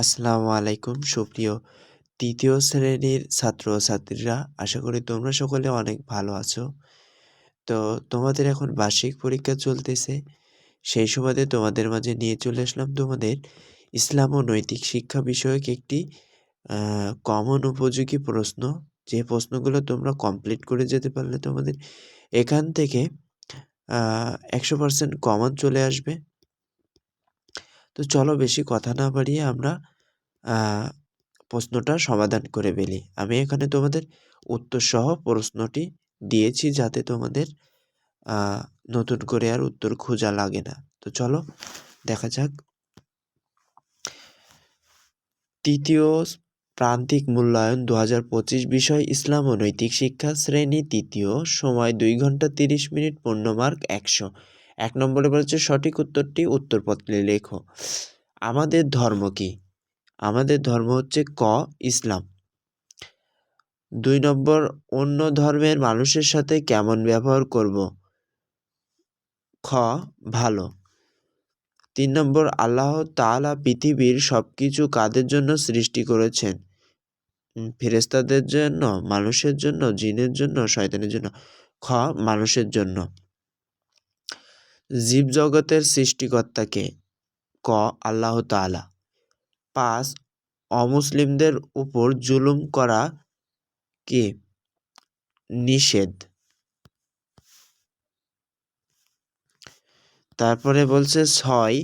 আসসালামু আলাইকুম সুপ্রিয় তৃতীয় শ্রেণীর ছাত্র ও ছাত্রীরা, আশা করি তোমরা সকলে অনেক ভালো আছো। তো তোমাদের এখন বার্ষিক পরীক্ষা চলতেছে, সেই সুবাদে তোমাদের মাঝে নিয়ে চলে আসলাম তোমাদের ইসলাম ও নৈতিক শিক্ষা বিষয়ক একটি কমন উপযোগী প্রশ্ন। যে প্রশ্নগুলো তোমরা কমপ্লিট করে যেতে পারলে তোমাদের এখান থেকে 100% কমন চলে আসবে। তো চলো বেশি কথা না বাড়িয়ে আমরা প্রশ্নটা সমাধান করে ফেলি। আমি এখানে তোমাদের উত্তর সহ প্রশ্নটি দিয়েছি, যাতে তোমাদের নতুন করে আর উত্তর খোঁজা লাগে না। তো চলো দেখা যাক। তৃতীয় প্রান্তিক মূল্যায়ন 2025 বিষয় ইসলাম ও নৈতিক শিক্ষা, শ্রেণী তৃতীয়, সময় 2 ঘন্টা 30 মিনিট, পূর্ণমার্ক 100। 1 নম্বরে বলছে সঠিক উত্তরটি উত্তরপত্রে লেখো। আমাদের ধর্ম কি? আমাদের ধর্ম হচ্ছে ক ইসলাম। 2 নম্বর, অন্য ধর্মের মানুষের সাথে কেমন ব্যবহার করব? খ ভালো। 3 নম্বর, আল্লাহ তাআলা পৃথিবীর সবকিছু কাদের জন্য সৃষ্টি করেছেন? ফেরেশতাদের জন্য, মানুষের জন্য, জিনের জন্য, শয়তানের জন্য? খ মানুষের জন্য। জীবজগতের সৃষ্টিকর্তা কে? ক আল্লাহ তাআলা। 5, অমুসলিমদের উপর জুলুম করা কি নিষেধ? তারপরে বলছে 6,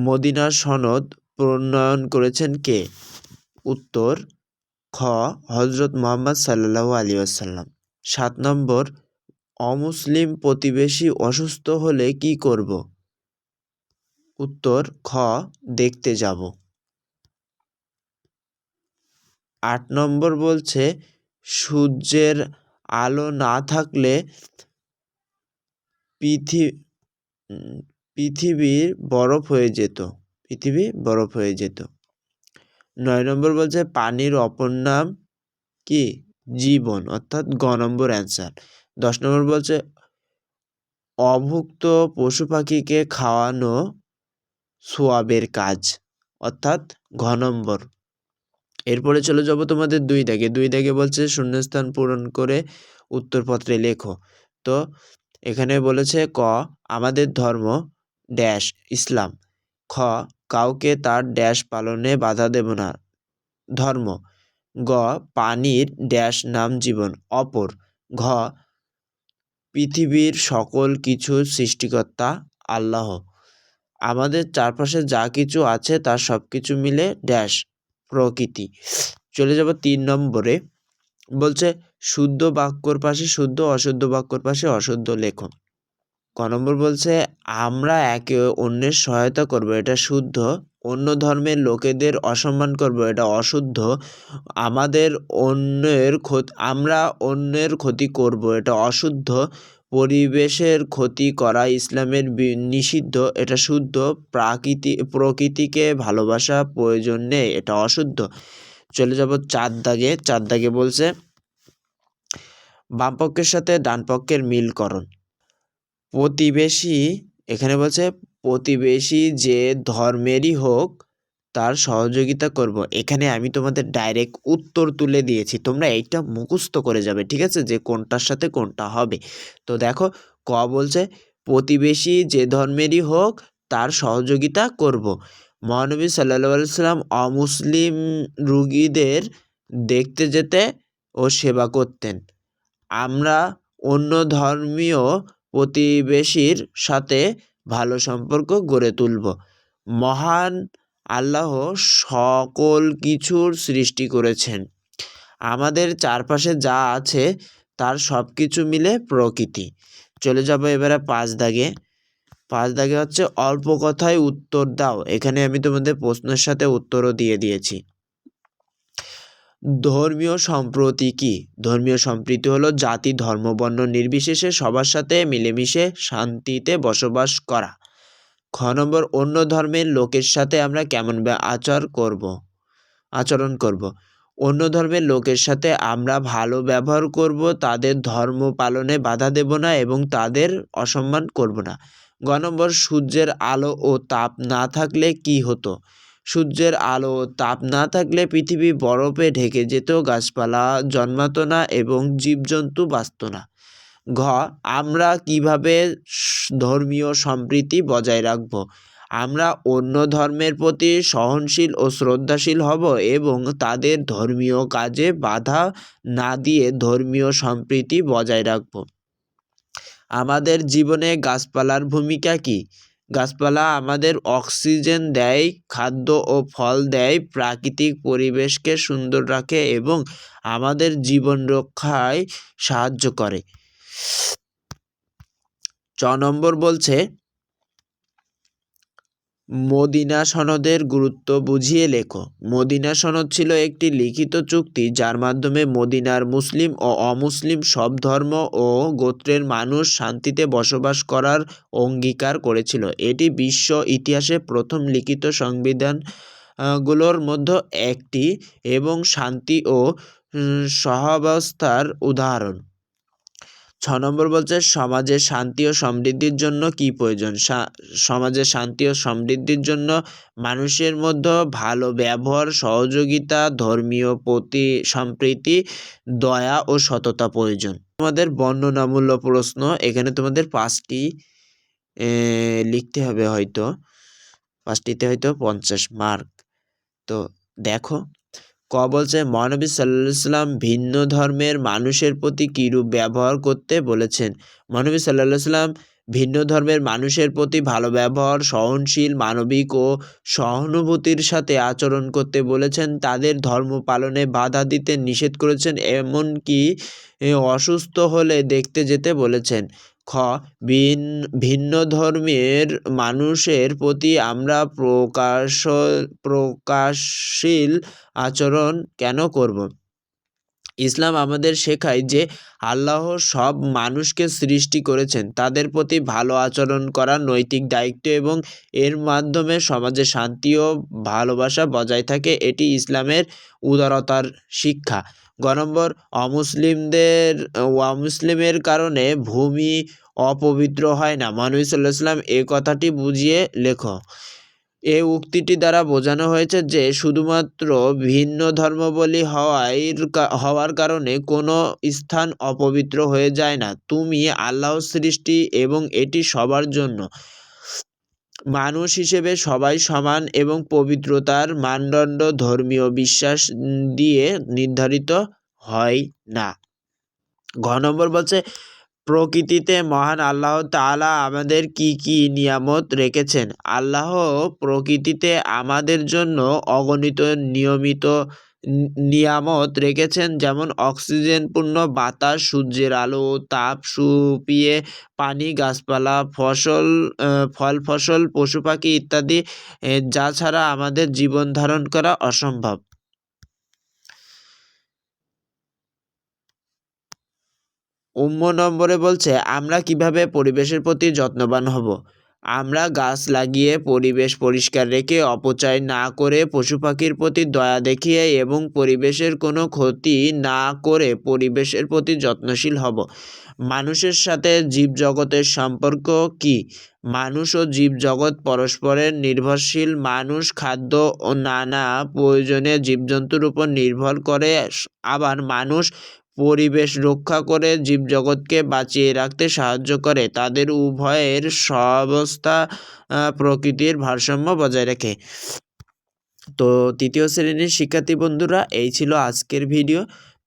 মদিনার সনদ প্রণয়ন করেছেন কে? উত্তর খ হযরত মুহাম্মদ সাল্লাল্লাহু আলাইহি ওয়াসাল্লাম। 7 নম্বর, অমুসলিম প্রতিবেশী অসুস্থ হলে কি করব? উত্তর খ দেখতে যাব। 8 নম্বর বলছে সূর্যের আলো না থাকলে পৃথিবী বরফ হয়ে যেত। 9 নম্বর বলছে পানির অপর নাম কি? জীবন, অর্থাৎ গ নম্বর অ্যান্সার। 10 নম্বর বলছে অভুক্ত পশু পাখিকে খাওয়ানো সোয়াবের কাজ, অর্থাৎ ঘ নম্বর। এরপরে চলে যাব তোমাদের 2 দাগে বলছে শূন্যস্থান পূরণ করে উত্তরপত্রে লেখো। তো এখানে বলেছে ক আমাদের ধর্ম ড্যাশ ইসলাম। খ কাউকে তার ড্যাশ পালনে বাধা দেব না, ধর্ম। গ পানির ড্যাশ নাম জীবন, অপর। ঘ পৃথিবীর সকল কিছুর সৃষ্টিকর্তা আল্লাহ। আমাদের চারপাশে যা কিছু আছে তার সব কিছু মিলে ড্যাশ প্রকৃতি। চলে যাব 3 নম্বরে, বলছে শুদ্ধ বাক্যর পাশে শুদ্ধ, অশুদ্ধ বাক্যর পাশে অশুদ্ধ লেখো। ক নম্বর বলছে আমরা একে অন্যের সহায়তা করব, এটা শুদ্ধ। অন্য ধর্মের লোকেদের অসম্মান করব, এটা অশুদ্ধ। আমরা অন্যের ক্ষতি করব, এটা অশুদ্ধ। পরিবেশের ক্ষতি করা ইসলামের নিষিদ্ধ, এটা শুদ্ধ। প্রকৃতিকে ভালোবাসা প্রয়োজন নেই, এটা অশুদ্ধ। চলে যাব 4 দাগে বলছে বামপক্ষের সাথে ডান পক্ষের মিলকরণ। প্রতিবেশী, এখানে বলছে প্রতিবেশী যে ধর্মেরই হোক তার সহযোগিতা করব। এখানে আমি তোমাদের ডাইরেক্ট উত্তর তুলে দিয়েছি, তোমরা এইটা মুখস্থ করে যাবে, ঠিক আছে, যে কোনটার সাথে কোনটা হবে। তো দেখো ক বলছে প্রতিবেশী যে ধর্মেরই হোক তার সহযোগিতা করব। মহানবী সাল্লাল্লাহু আলাইহি সাল্লাম অমুসলিম রোগীদের দেখতে যেতে ও সেবা করতেন। আমরা অন্য ধর্মীয় প্রতিবেশীর সাথে ভালো সম্পর্ক গড়ে তুলব। মহান আল্লাহ সকল কিছুর সৃষ্টি করেছেন। আমাদের চারপাশে যা আছে তার সব কিছু মিলে প্রকৃতি। চলে যাব এবারে 5 দাগে হচ্ছে অল্প কথায় উত্তর দাও। এখানে আমি তোমাদের প্রশ্নের সাথে উত্তরও দিয়ে দিয়েছি। ধর্মীয় সম্প্রীতি কি? ধর্মীয় সম্প্রীতি হলো জাতি, ধর্ম, বর্ণ নির্বিশেষে সবার সাথে মিলেমিশে শান্তিতে বসবাস করা। খ নম্বর, অন্য ধর্মের লোকের সাথে আমরা কেমন আচরণ করব? অন্য ধর্মের লোকের সাথে আমরা ভালো ব্যবহার করব, তাদের ধর্ম পালনে বাধা দেব না এবং তাদের অসম্মান করব না। গ নম্বর, সূর্যের আলো ও তাপ না থাকলে কি হতো? সূর্যের আলো তাপ না থাকলে পৃথিবী বরফে ঢেকে যেত, গাছপালা জন্মাতো না এবং জীবজন্তু বাঁচত না। ঘ, আমরা কিভাবে ধর্মীয় সম্প্রীতি বজায় রাখব? আমরা অন্য ধর্মের প্রতি সহনশীল ও শ্রদ্ধাশীল হব এবং তাদের ধর্মীয় কাজে বাধা না দিয়ে ধর্মীয় সম্প্রীতি বজায় রাখব। আমাদের জীবনে গাছপালার ভূমিকা কী? গাছপালা আমাদের অক্সিজেন দেয়, খাদ্য ও ফল দেয়, প্রাকৃতিক পরিবেশকে সুন্দর রাখে এবং আমাদের জীবন রক্ষায় সাহায্য করে। 6 নম্বর বলছে মদিনা সনদের গুরুত্ব বুঝিয়ে লেখো। মদিনা সনদ ছিল একটি লিখিত চুক্তি যার মাধ্যমে মদিনার মুসলিম ও অমুসলিম সব ধর্ম ও গোত্রের মানুষ শান্তিতে বসবাস করার অঙ্গীকার করেছিল। এটি বিশ্ব ইতিহাসে প্রথম লিখিত সংবিধানগুলোর মধ্যে একটি এবং শান্তি ও সহাবস্থার উদাহরণ। 6 নম্বর বলছে সমাজে শান্তি ও সমৃদ্ধির জন্য কি প্রয়োজন? সমাজে শান্তি ও সমৃদ্ধির জন্য মানুষের মধ্যে ভালো ব্যবহার, সহযোগিতা, ধর্মীয় সম্প্রীতি, দয়া ও সততা প্রয়োজন। তোমাদের বর্ণনামূলক প্রশ্ন, এখানে তোমাদের 5টি লিখতে হবে, হয়তো 5টিতে হয়তো 50 মার্ক। তো দেখো, ক বলছে মহানবী সাল্লাল্লাহু আলাইহি সাল্লাম ভিন্ন ধর্মের মানুষের প্রতি কীরূপ ব্যবহার করতে বলেছেন? মহানবী সাল্লাল্লাহু আলাইহি সাল্লাম ভিন্ন ধর্মের মানুষের প্রতি ভালো ব্যবহার, সহনশীল, মানবিক ও সহানুভূতির সাথে আচরণ করতে বলেছেন। তাদের ধর্ম পালনে বাধা দিতে নিষেধ করেছেন, এমনকি অসুস্থ হলে দেখতে যেতে বলেছেন। খ, ভিন্ন ধর্মের মানুষের প্রতি আমরা প্রকাশশীল আচরণ কেন করব? ইসলাম আমাদের শেখায় যে আল্লাহ সব মানুষকে সৃষ্টি করেছেন, তাদের প্রতি ভালো আচরণ করা নৈতিক দায়িত্ব এবং এর মাধ্যমে সমাজে শান্তি ও ভালোবাসা বজায় থাকে। এটি ইসলামের উদারতার শিক্ষা। গ নম্বর অমুসলিমের কারণে ভূমি অপবিত্র হয় না। মহানবী সাল্লাল্লাহু আলাইহি সাল্লাম এই কথাটি বুঝিয়ে লেখো। এই উক্তিটি দ্বারা বোঝানো হয়েছে যে শুধুমাত্র ভিন্ন ধর্মাবলম্বী হওয়ার কারণে কোনো স্থান অপবিত্র হয়ে যায় না। তুমি আল্লাহর সৃষ্টি এবং এটি সবার জন্য। মানুষ হিসেবে সবাই সমান এবং পবিত্রতার মানদণ্ড ধর্মীয় বিশ্বাস দিয়ে নির্ধারিত হয় না। ঘ নম্বর বলছে প্রকৃতিতে মহান আল্লাহ তাআলা আমাদের কি কি নিয়ামত রেখেছেন? আল্লাহ প্রকৃতিতে আমাদের জন্য অগণিত নিয়ামত রেখেছেন, যেমন অক্সিজেনপূর্ণ বাতাস, সূর্যের আলো ও তাপ, সুপিয়ে পানি, গাছপালা, ফল ফসল, পশু পাখি ইত্যাদি, যা ছাড়া আমাদের জীবন ধারণ করা অসম্ভব। নম্বরে বলছে আমরা কিভাবে পরিবেশের প্রতি যত্নবান হব? আমরা গাছ লাগিয়ে পরিবেশ পরিষ্কার রেখে, অপচয় না করে, পশু পাখির প্রতি দয়া দেখিয়ে এবং পরিবেশের কোনো ক্ষতি না করে পরিবেশের প্রতি যত্নশীল হব। মানুষের সাথে জীবজগতের সম্পর্ক কি? মানুষ ও জীবজগৎ পরস্পরের নির্ভরশীল। মানুষ খাদ্য ও নানা প্রয়োজনে জীবজন্তুর উপর নির্ভর করে, আবার মানুষ পরিবেশ রক্ষা করে জীবজগৎকে বাঁচিয়ে রাখতে সাহায্য করে। তাদের উভয়ের সহাবস্থা প্রকৃতির ভারসাম্য বজায় রাখে। তো 3য় শ্রেণীর শিক্ষার্থী বন্ধুরা, এই ছিল আজকের ভিডিও।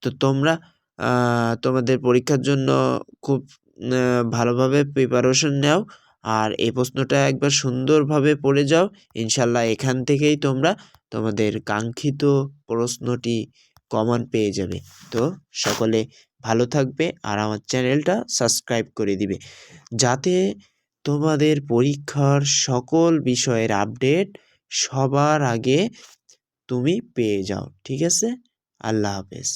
তো তোমরা তোমাদের পরীক্ষার জন্য খুব ভালোভাবে প্রিপারেশন নাও, আর এই প্রশ্নটা একবার সুন্দরভাবে পড়ে যাও। ইনশাল্লাহ এখান থেকেই তোমরা তোমাদের কাঙ্ক্ষিত প্রশ্নটি কমন পেয়ে যাবে। তো সকলে ভালো থাকবে আর আমার চ্যানেলটা সাবস্ক্রাইব করে দিবে, যাতে তোমাদের পরীক্ষার সকল বিষয়ের আপডেট সবার আগে তুমি পেয়ে যাও। ঠিক আছে? আল্লাহ হাফেজ।